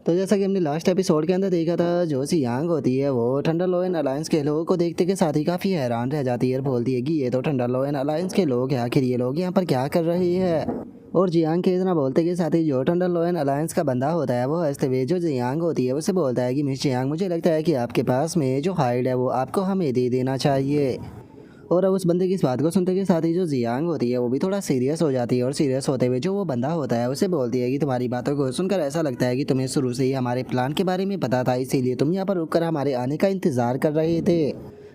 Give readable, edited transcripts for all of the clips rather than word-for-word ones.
तो जैसा कि हमने लास्ट एपिसोड के अंदर देखा था, जो सी यांग होती है वो थंडरलॉयन अलायंस के लोगों को देखते के साथ ही काफ़ी हैरान रह जाती है और बोलती है कि ये तो थंडरलॉयन अलायंस के लोग हैं, आखिर ये लोग यहाँ पर क्या कर रहे हैं। और जियांग के इतना बोलते के साथ ही जो थंडरलॉयन अलायंस का बंदा होता है वो हंसते हुए जो जियांग होती है उसे बोलता है कि मिस जियांग, मुझे लगता है कि आपके पास में जो हाइड है वो आपको हमें दे देना चाहिए। और अब उस बंदे की इस बात को सुनते के साथ ही जो जियांग होती है वो भी थोड़ा सीरियस हो जाती है और सीरियस होते हुए जो वो बंदा होता है उसे बोलती है कि तुम्हारी बातों को सुनकर ऐसा लगता है कि तुम्हें शुरू से ही हमारे प्लान के बारे में पता था, इसीलिए तुम यहाँ पर रुककर हमारे आने का इंतजार कर रहे थे।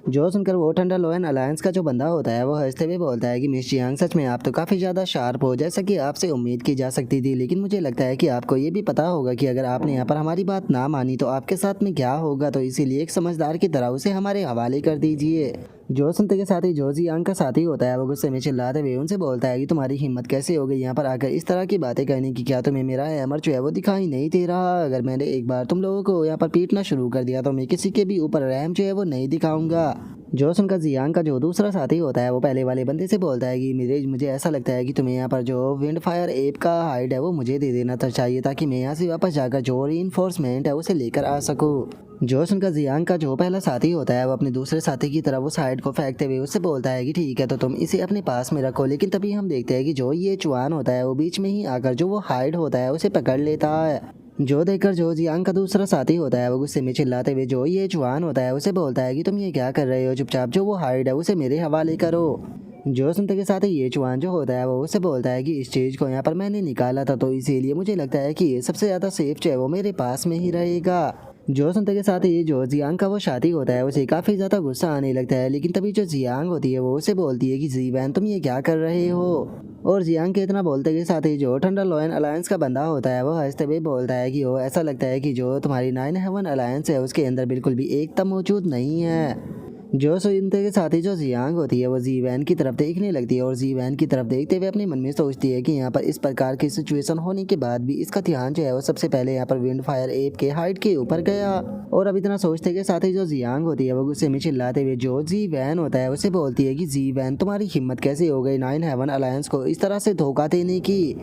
जो सुनकर वो थंडरलॉयन अलायंस का जो बंदा होता है वो हंसते हुए बोलता है कि मिस जियांग, सच में आप तो काफ़ी ज़्यादा शार्प हो, जैसा कि आपसे उम्मीद की जा सकती थी, लेकिन मुझे लगता है कि आपको ये भी पता होगा कि अगर आपने यहाँ पर हमारी बात ना मानी तो आपके साथ में क्या होगा, तो इसीलिए एक समझदार की तरह उसे हमारे हवाले कर दीजिए। जो सुनते के साथ ही जो जियांग का साथी होता है वो गुस्से में चिल्लाते हुए उनसे बोलता है कि तुम्हारी हिम्मत कैसे हो गई यहाँ पर आकर इस तरह की बातें करने की, क्या तुम्हें मेरा हैमर जो है वो दिखाई नहीं दे रहा? अगर मैंने एक बार तुम लोगों को यहाँ पर पीटना शुरू कर दिया तो मैं किसी के भी ऊपर रहम जो है वो नहीं दिखाऊंगा। जो सुनकर जियांग का जो दूसरा साथी होता है वो पहले वाले बंदे से बोलता है कि मेरे मुझे ऐसा लगता है कि तुम्हें यहाँ पर जो विंड फायर एप का हाइड है वो मुझे दे देना था चाहिए, ताकि मैं यहाँ से वापस जाकर जो रीइंफोर्समेंट है उसे लेकर आ सकूँ। जो सुनकर जियांग का जो पहला साथी होता है वो अपने दूसरे साथी की तरफ उस हाइड को फेंकते हुए उससे बोलता है कि ठीक है, तो तुम इसे अपने पास में रखो, लेकिन तभी हम देखते हैं कि जो ये चुआन होता है वो बीच में ही आकर जो वो हाइड होता है उसे पकड़ लेता है। जो देखकर जो जियांग का दूसरा साथी होता है वो गुस्से में चिल्लाते हुए जो ये जवान होता है उसे बोलता है कि तुम ये क्या कर रहे हो, चुपचाप जो वो हाइड है उसे मेरे हवाले करो। जो सुनते के साथ ही ये जवान जो होता है वो उसे बोलता है कि इस चीज़ को यहाँ पर मैंने निकाला था, तो इसीलिए मुझे लगता है कि ये सबसे ज़्यादा सेफ जो है वो मेरे पास में ही रहेगा। जो सुनते के साथ ही जो जियांग का वो साथी होता है उसे काफ़ी ज़्यादा गुस्सा आने लगता है, लेकिन तभी जो जियांग होती है वो उसे बोलती है कि जीवैन, तुम ये क्या कर रहे हो? और जियांग के इतना बोलते के साथ ही जो थंडरलॉयन अलायंस का बंदा होता है वो हंसते हुए बोलता है कि वो ऐसा लगता है कि जो तुम्हारी नाइन हेवन अलायंस है उसके अंदर बिल्कुल भी एकता मौजूद नहीं है। जो सुनते के साथ ही जो जियांग होती है वो जीवैन की तरफ देखने लगती है और जीवैन की तरफ देखते हुए अपने मन में सोचती है कि यहाँ पर इस प्रकार की सिचुएशन होने के बाद भी इसका ध्यान जो है वो सबसे पहले यहाँ पर विंड फायर एप के हाइट के ऊपर गया। और अब इतना सोचते के साथ ही जो जियांग होती है वो गुस्से में चिल्लाते हुए जो जी वैन होता है उसे बोलती है कि जी वैन, तुम्हारी हिम्मत कैसे हो गई नाइन हेवन अलायंस को इस तरह से धोखा देने की?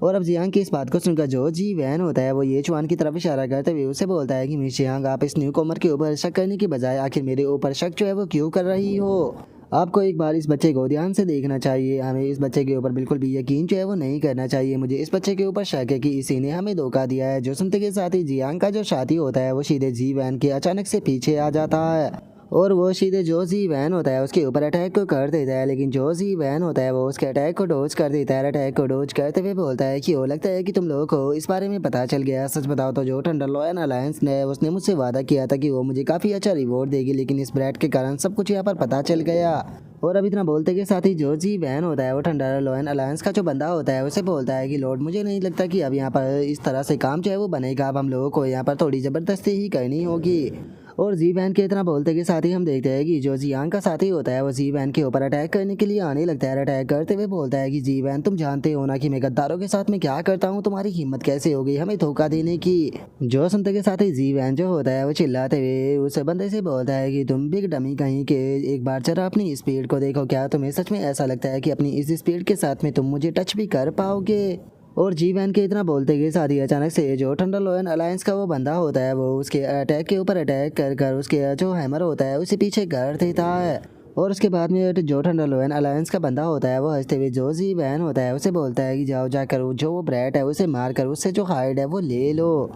और अब जियांग की इस बात को सुनकर जो जी वैन होता है वो ये चुआन की तरफ इशारा करते हुए उसे बोलता है कि मिस जियांग, आप इस न्यू कॉमर के ऊपर शक करने की बजाय आखिर मेरे ऊपर शक जो है वो क्यों कर रही हो? आपको एक बार इस बच्चे को ध्यान से देखना चाहिए, हमें इस बच्चे के ऊपर बिल्कुल भी यकीन जो है वो नहीं करना चाहिए। मुझे इस बच्चे के ऊपर शक है कि इसी ने हमें धोखा दिया है। जो सुनते के साथ ही जियांग का जो साथी होता है वो सीधे जी वैन के अचानक से पीछे आ जाता है और वो सीधे जो जी वैन होता है उसके ऊपर अटैक को कर देता है, लेकिन जो जी वैन होता है वो उसके अटैक को डोज कर देता है। अटैक को डोज करते हुए बोलता है कि वो लगता है कि तुम लोगों को इस बारे में पता चल गया। सच बताओ तो जो थंडरलॉयन अलायंस ने उसने मुझसे वादा किया था कि वो मुझे काफ़ी अच्छा रिवॉर्ड देगी, लेकिन इस ब्रैट के कारण सब कुछ यहाँ पर पता चल गया। और अब इतना बोलते के साथ ही जो जी वैन होता है वो थंडरलॉयन अलायंस का जो बंदा होता है उसे बोलता है कि लॉर्ड, मुझे नहीं लगता कि अब यहाँ पर इस तरह से काम जो है वो बनेगा, अब हम लोगों को यहाँ पर थोड़ी ज़बरदस्ती ही करनी होगी। और जी वैन के इतना बोलते के साथ ही हम देखते हैं कि जो जियांग का साथी होता है वो जी वैन के ऊपर अटैक करने के लिए आने लगता है। अटैक करते हुए बोलता है कि जी वैन, तुम जानते हो ना कि मैं गद्दारों के साथ में क्या करता हूँ, तुम्हारी हिम्मत कैसे हो गई हमें धोखा देने की? जो सुनते के साथ ही जी वैन जो होता है वो चिल्लाते हुए उस बंदे से बोलता है कि तुम बिग डमी कहीं के, एक बार जरा अपनी स्पीड को देखो, क्या तुम्हें सच में ऐसा लगता है कि अपनी इस स्पीड के साथ में तुम मुझे टच भी कर पाओगे? और जी वैन के इतना बोलते के साथ ही अचानक से जो थंडरलॉयन अलायंस का वो बंदा होता है वो उसके अटैक के ऊपर अटैक कर कर उसके जो हैमर होता है उसे पीछे कर देता है। और उसके बाद में जो थंडरलॉयन अलायंस का बंदा होता है वो हंसते हुए जो जी वैन होता है उसे बोलता है कि जाओ जाकर जो वो ब्रैट है उसे मार कर उससे जो हाइड है वो ले लो।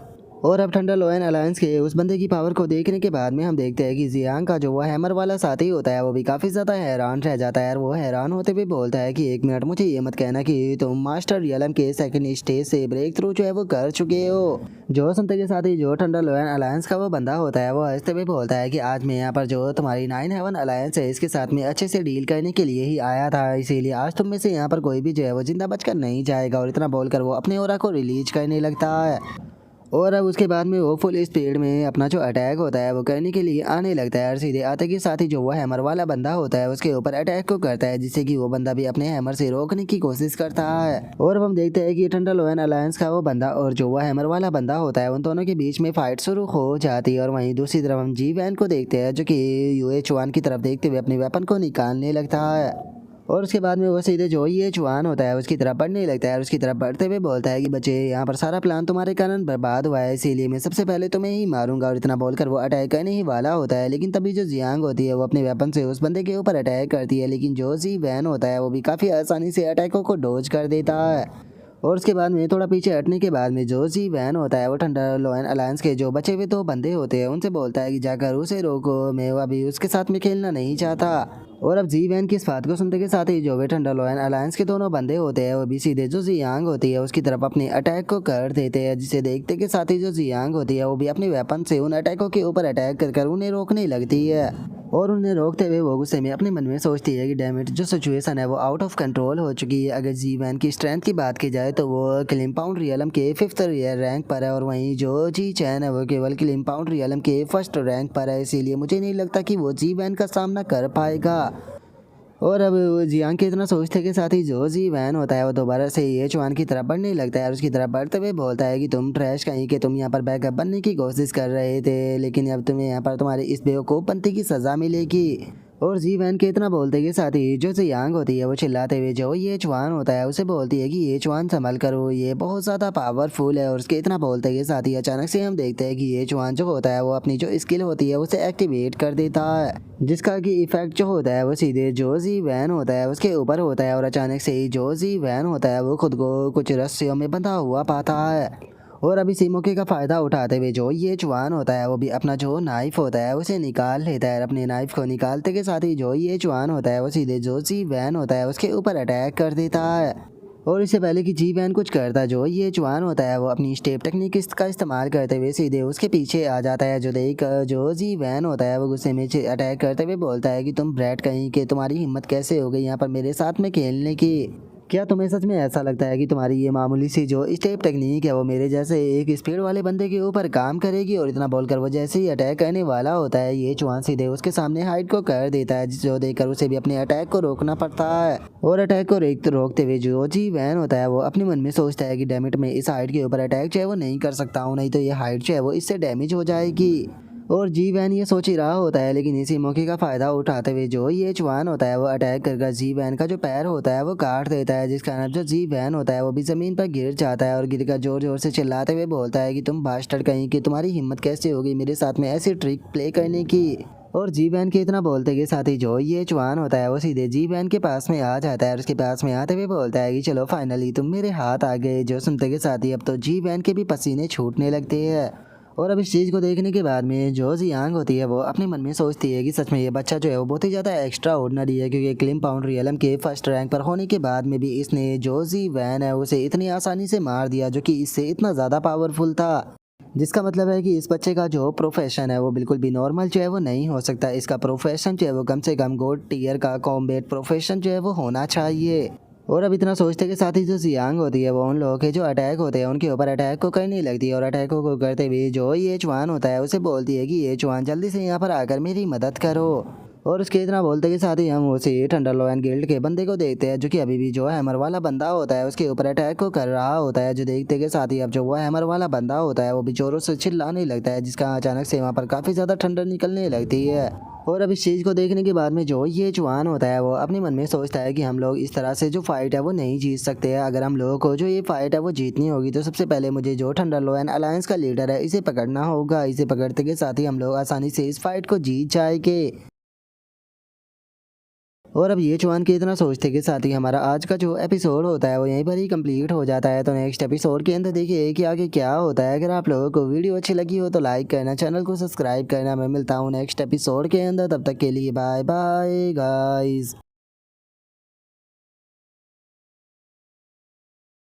और अब थंडरलॉयन अलायंस के उस बंदे की पावर को देखने के बाद में हम देखते हैं कि जियांग का जो वो हैमर वाला साथी होता है वो भी काफ़ी ज़्यादा हैरान रह जाता है और वो हैरान होते हुए बोलता है कि एक मिनट, मुझे ये मत कहना कि तुम मास्टर रियलम के सेकंड स्टेज से ब्रेक थ्रू जो है वो कर चुके हो। जो सुनते के साथ ही जो थंडरलॉयन अलायंस का वो बंदा होता है वो हंसते हुए बोलता है कि आज मैं यहाँ पर जो तुम्हारी नाइन हेवन अलायंस है इसके साथ में अच्छे से डील करने के लिए ही आया था, इसीलिए आज तुम में से यहाँ पर कोई भी जो है वो जिंदा बचकर नहीं जाएगा। और इतना बोलकर वो अपने ओरा को रिलीज करने लगता है और अब उसके बाद में वो फुल स्पीड में अपना जो अटैक होता है वो करने के लिए आने लगता है और सीधे आते के साथ ही जो वो हैमर वाला बंदा होता है उसके ऊपर अटैक को करता है, जिससे कि वो बंदा भी अपने हैमर से रोकने की कोशिश करता है। और अब हम देखते हैं कि थंडरलॉयन अलायंस का वो बंदा और जो वो हैमर वाला बंदा होता है उन दोनों के बीच में फाइट शुरू हो जाती है। और वहीं दूसरी तरफ हम जी वैन को देखते हैं जो कि यूएच वन की तरफ देखते हुए अपने वेपन को निकालने लगता है। और उसके बाद में वो सीधे जो ये चुआन होता है उसकी तरफ बढ़ने लगता है और उसकी तरफ बढ़ते हुए बोलता है कि बच्चे यहाँ पर सारा प्लान तुम्हारे कारण बर्बाद हुआ है, इसीलिए मैं सबसे पहले तुम्हें ही मारूंगा। और इतना बोलकर वो अटैक करने ही वाला होता है, लेकिन तभी जो जियांग होती है वो अपने वेपन से उस बंदे के ऊपर अटैक करती है, लेकिन जो जी वैन होता है वो भी काफ़ी आसानी से अटैकों को डोज कर देता है। और उसके बाद में थोड़ा पीछे हटने के बाद में जो जी वैन होता है वो थंडरलॉयन अलायंस के जो बचे हुए 2 बंदे होते हैं उनसे बोलता है कि जाकर उसे रोको, मैं अभी उसके साथ में खेलना नहीं चाहता। और अब जी वैन की इस बात को सुनते के साथ ही जो वे थंडरलॉयन अलायंस के दोनों बंदे होते हैं वो भी सीधे जो जियांग होती है उसकी तरफ अपने अटैक को कर देते हैं, जिसे देखते के साथ ही जो जियांग होती है वो भी अपने वेपन से उन अटैकों के ऊपर अटैक कर उन्हें रोकने लगती है। और उन्हें रोकते हुए वो गुस्से में अपने मन में सोचती है कि डैमेट जो सिचुएशन है वो आउट ऑफ कंट्रोल हो चुकी है। अगर जी वैन की स्ट्रेंथ की बात की जाए तो वो क्लिम्पाउंड रियलम के 5th रैंक पर है, और वहीं जो जी चैन है वो केवल क्लिम्पाउंड रियलम के 1st रैंक पर है, इसीलिए मुझे नहीं लगता कि वो जी वैन का सामना कर पाएगा। और अब जियांग के इतना सोचते के साथ ही जो जी वैन होता है वो दोबारा से ये चुआन की तरफ बढ़ने लगता है और उसकी तरफ बढ़ते हुए बोलता है कि तुम ट्रैश कहीं के तुम यहाँ पर बैकअप बनने की कोशिश कर रहे थे, लेकिन अब तुम्हें यहाँ पर तुम्हारी इस बेवकूफ़पंती की सज़ा मिलेगी। और जी वैन के इतना बोलते के साथ ही जो जियांग होती है वो चिल्लाते हुए जो ये चुआन होता है उसे बोलती है कि ये चुआन संभल करो, ये बहुत ज़्यादा पावरफुल है। और उसके इतना बोलते के साथ ही अचानक से हम देखते हैं कि ये चुआन जो होता है वो अपनी जो स्किल होती है उसे एक्टिवेट कर देता है, जिसका कि इफेक्ट जो होता है वो सीधे जो जी वैन होता है उसके ऊपर होता है। और अचानक से ही जो जी वैन होता है वो खुद को कुछ रस्सियों में बंधा हुआ पाता है। और अभी इसी मौके का फ़ायदा उठाते हुए जो ये चुआन होता है वो भी अपना जो नाइफ होता है उसे निकाल लेता है। अपने नाइफ को निकालते के साथ ही जो ये चुआन होता है वो सीधे जो जी वैन होता है उसके ऊपर अटैक कर देता है। और इससे पहले कि जी वैन कुछ करता जो ये चुआन होता है वो अपनी स्टेप टेक्निक का इस्तेमाल करते हुए सीधे उसके पीछे आ जाता है। जो देख जो जी वैन होता है वो गुस्से में अटैक करते हुए बोलता है कि तुम ब्रैट कहीं के तुम्हारी हिम्मत कैसे हो गई यहाँ पर मेरे साथ में खेलने की, क्या तुम्हें सच में ऐसा लगता है कि तुम्हारी ये मामूली सी जो स्टेप टेक्निक है वो मेरे जैसे एक स्पीड वाले बंदे के ऊपर काम करेगी। और इतना बोलकर वो जैसे ही अटैक करने वाला होता है ये चुआन सीधे उसके सामने हाइड को कर देता है, जो देखकर उसे भी अपने अटैक को रोकना पड़ता है। और अटैक को रोकते हुए जो जी वैन होता है वो अपने मन में सोचता है कि डैमेट में इस हाइट के ऊपर अटैक जो है वो नहीं कर सकता हूँ, नहीं तो ये हाइट जो है वो इससे डैमेज हो जाएगी। और जी वैन ये सोच ही रहा होता है, लेकिन इसी मौके का फ़ायदा उठाते हुए जो ये चुआन होता है वो अटैक कर जी वैन का जो पैर होता है वो काट देता है, जिस कारण जो जी वैन होता है वो भी ज़मीन पर गिर जाता है और गिरकर ज़ोर ज़ोर से चिल्लाते हुए बोलता है कि तुम बास्टर्ड कहीं कि तुम्हारी हिम्मत कैसे होगी मेरे साथ में ऐसी ट्रिक प्ले करने की। और जी वैन के इतना बोलते के साथ ही जो ये चुआन होता है वो सीधे जी वैन के पास में आ जाता है और उसके पास में आते हुए बोलता है कि चलो फाइनली तुम मेरे हाथ आ गए। जो सुनते के साथ ही अब तो जी वैन के भी पसीने छूटने लगते हैं। और अब इस चीज़ को देखने के बाद में जो जियांग होती है वो अपने मन में सोचती है कि सच में ये बच्चा जो है वो बहुत ही ज़्यादा एक्स्ट्रा ऑर्डिनरी है, क्योंकि क्लिम्पाउंड रियलम के 1st रैंक पर होने के बाद में भी इसने जो जी वैन है उसे इतनी आसानी से मार दिया, जो कि इससे इतना ज़्यादा पावरफुल था। जिसका मतलब है कि इस बच्चे का जो प्रोफेशन है वो बिल्कुल भी नॉर्मल जो है वो नहीं हो सकता। इसका प्रोफेशन जो है वो कम से कम गोल्ड टियर का कॉम्बैट प्रोफेशन जो है वो होना चाहिए। और अब इतना सोचते के साथ ही जो जियांग होती है वो उन लोगों के जो अटैक होते हैं उनके ऊपर अटैक को करने लगती है। और अटैकों को करते हुए जो ये चुआन होता है उसे बोलती है कि ये चुआन जल्दी से यहाँ पर आकर मेरी मदद करो। और उसके इतना बोलते के साथ ही हम उसे थंडरलॉयन गिल्ड के बंदे को देखते हैं, जो कि अभी भी जो हैमर वाला बंदा होता है उसके ऊपर अटैक को कर रहा होता है। जो देखते के साथ ही अब जो वो हैमर वाला बंदा होता है वो भी जोरों से चिल्लाने लगता है, जिसका अचानक से वहाँ पर काफ़ी ज़्यादा ठंडर निकलने लगती है। और अब इस चीज़ को देखने के बाद में जो ये चुआन होता है वो अपने मन में सोचता है कि हम लोग इस तरह से जो फाइट है वो नहीं जीत सकते हैं। अगर हम लोगों को जो ये फाइट है वो जीतनी होगी तो सबसे पहले मुझे जो थंडरलॉयन अलायंस का लीडर है इसे पकड़ना होगा। इसे पकड़ते के साथ ही हम लोग आसानी से इस फाइट को जीत जाएंगे। और अब ये चुआन के इतना सोचते के साथ ही हमारा आज का जो एपिसोड होता है वो यहीं पर ही कंप्लीट हो जाता है। तो नेक्स्ट एपिसोड के अंदर देखिए कि आगे क्या होता है। अगर आप लोगों को वीडियो अच्छी लगी हो तो लाइक करना, चैनल को सब्सक्राइब करना। मैं मिलता हूँ नेक्स्ट एपिसोड के अंदर, तब तक के लिए बाय बाय गाइस।